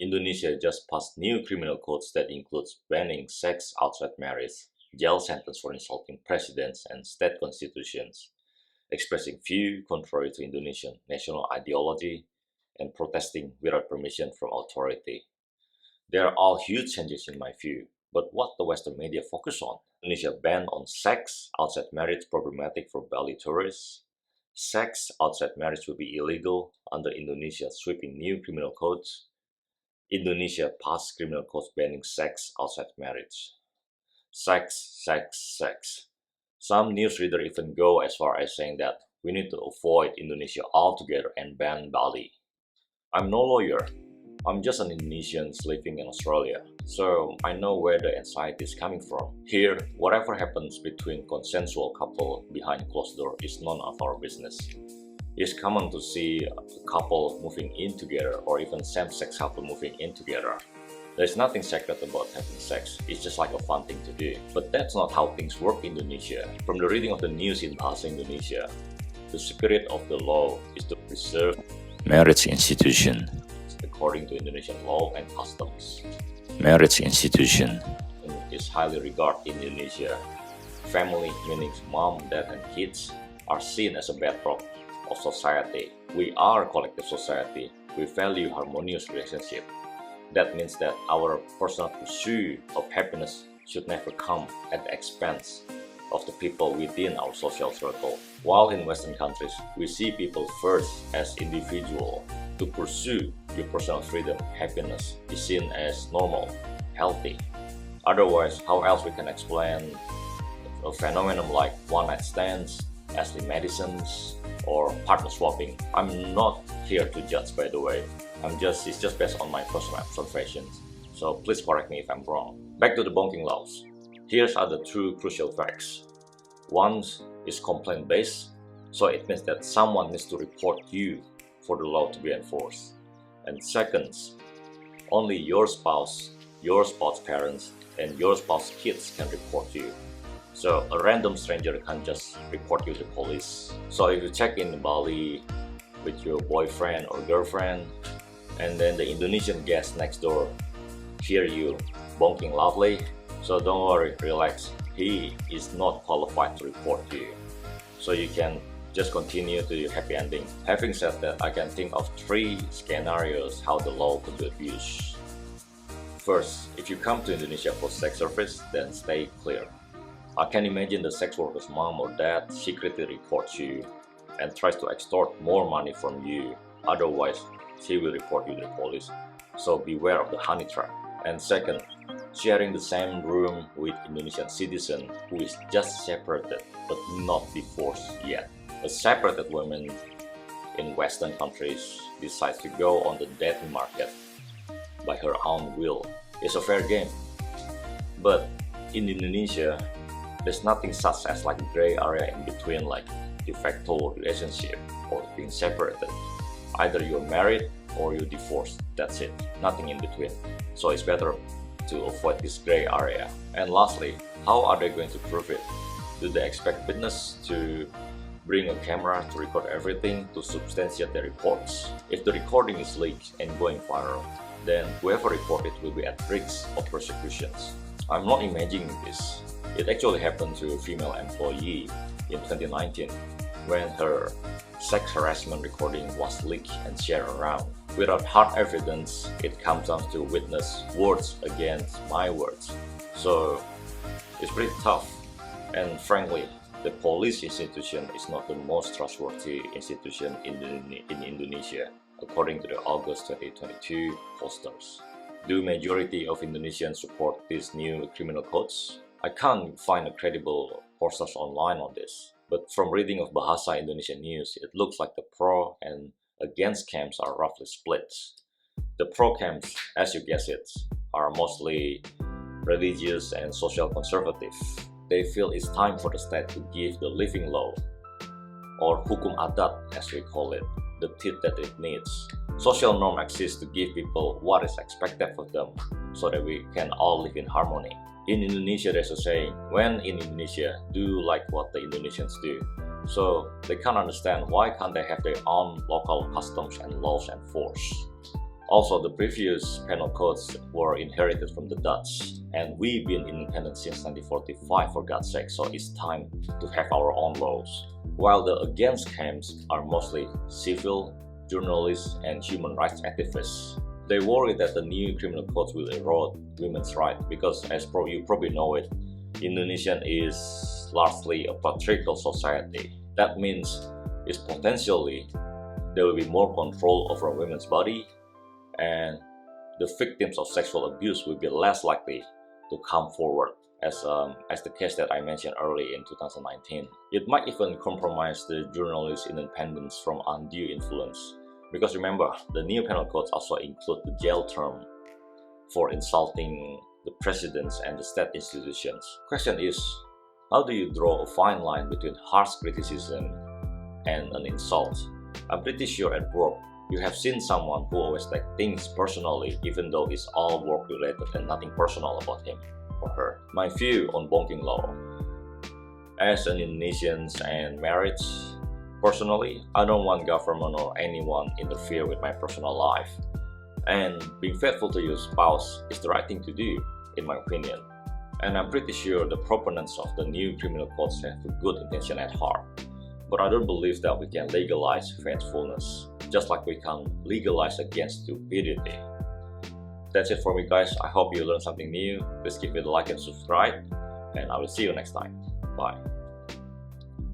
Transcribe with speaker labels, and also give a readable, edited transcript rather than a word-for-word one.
Speaker 1: Indonesia just passed new criminal codes that includes banning sex outside marriage, jail sentence for insulting presidents and state constitutions, expressing view contrary to Indonesian national ideology, and protesting without permission from authority. They are all huge changes in my view, but what the Western media focus on? Indonesia ban on sex outside marriage problematic for Bali tourists. Sex outside marriage will be illegal under Indonesia's sweeping new criminal codes. Indonesia passed criminal codes banning sex outside marriage. Sex, sex, sex. Some newsreaders even go as far as saying that we need to avoid Indonesia altogether and ban Bali. I'm no lawyer. I'm just an Indonesian living in Australia, so I know where the anxiety is coming from. Here, whatever happens between consensual couple behind closed door is none of our business. It's common to see a couple moving in together or even same-sex couple moving in together. There's nothing sacred about having sex, it's just like a fun thing to do. But that's not how things work in Indonesia. From the reading of the news in Bahasa Indonesia, the spirit of the law is to preserve marriage institution according to Indonesian law and customs. Marriage institution is highly regarded in Indonesia. Family, meaning mom, dad, and kids, are seen as a bedrock of society. We are a collective society. We value harmonious relationship. That means that our personal pursuit of happiness should never come at the expense of the people within our social circle. While in Western countries, we see people first as individual. To pursue your personal freedom, happiness is seen as normal, healthy. Otherwise, how else we can explain a phenomenon like one-night stands, asthma medicines, or partner swapping? I'm not here to judge, by the way. It's just based on my personal observations. So please correct me if I'm wrong. Back to the bonking laws. Here are the two crucial facts. One is complaint-based, so it means that someone needs to report you for the law to be enforced. And second, only your spouse parents, and your spouse kids can report you. So a random stranger can't just report you to police. So if you check in Bali with your boyfriend or girlfriend, and then the Indonesian guest next door hear you bonking loudly, so don't worry, relax. He is not qualified to report you. So you can just continue to your happy ending. Having said that, I can think of 3 scenarios how the law could be abused. First, if you come to Indonesia for sex service, then stay clear. I can imagine the sex worker's mom or dad secretly reports you and tries to extort more money from you. Otherwise, she will report you to the police. So beware of the honey trap. And second, sharing the same room with Indonesian citizen who is just separated but not divorced yet. A separated woman in Western countries decides to go on the dating market by her own will. It's a fair game. But in Indonesia, there's nothing such as like gray area in between, like de facto relationship or being separated. Either you're married or you're divorced. That's it. Nothing in between. So it's better to avoid this gray area. And lastly, how are they going to prove it? Do they expect witness to bring a camera to record everything to substantiate their reports? If the recording is leaked and going viral, then whoever reported will be at risk of prosecutions. I'm not imagining this. It actually happened to a female employee in 2019 when her sex harassment recording was leaked and shared around. Without hard evidence, it comes down to witness words against my words. So it's pretty tough. And frankly, the police institution is not the most trustworthy institution in Indonesia, according to the August 2022 posters. Do majority of Indonesians support these new criminal codes? I can't find a credible posters online on this. But from reading of Bahasa Indonesian news, it looks like the pro and against camps are roughly split. The pro camps, as you guess it, are mostly religious and social conservative. They feel it's time for the state to give the living law, or Hukum Adat as we call it, the teeth that it needs. Social norm exists to give people what is expected of them so that we can all live in harmony. In Indonesia, there's a saying, when in Indonesia, do like what the Indonesians do. So they can't understand why can't they have their own local customs and laws enforced. Also, the previous penal codes were inherited from the Dutch, and we've been independent since 1945 for God's sake, so it's time to have our own laws. While the against camps are mostly civil, journalists, and human rights activists. They worry that the new criminal codes will erode women's rights because, as you probably know it, Indonesian is largely a patriarchal society. That means it's potentially there will be more control over women's body, and the victims of sexual abuse will be less likely to come forward, as the case that I mentioned early in 2019. It might even compromise the journalist's independence from undue influence, because remember, the new penal codes also include the jail term for insulting the presidents and the state institutions. Question is, how do you draw a fine line between harsh criticism and an insult? I'm pretty sure at work, you have seen someone who always takes things personally even though it's all work related and nothing personal about him or her. My view on bonking law. As an Indonesian and married, personally, I don't want government or anyone interfere with my personal life. And being faithful to your spouse is the right thing to do, in my opinion. And I'm pretty sure the proponents of the new criminal codes have a good intention at heart. But I don't believe that we can legalize faithfulness, just like we can legalize against stupidity. That's it for me, guys. I hope you learned something new. Please give it a like and subscribe, and I will see you next time. Bye.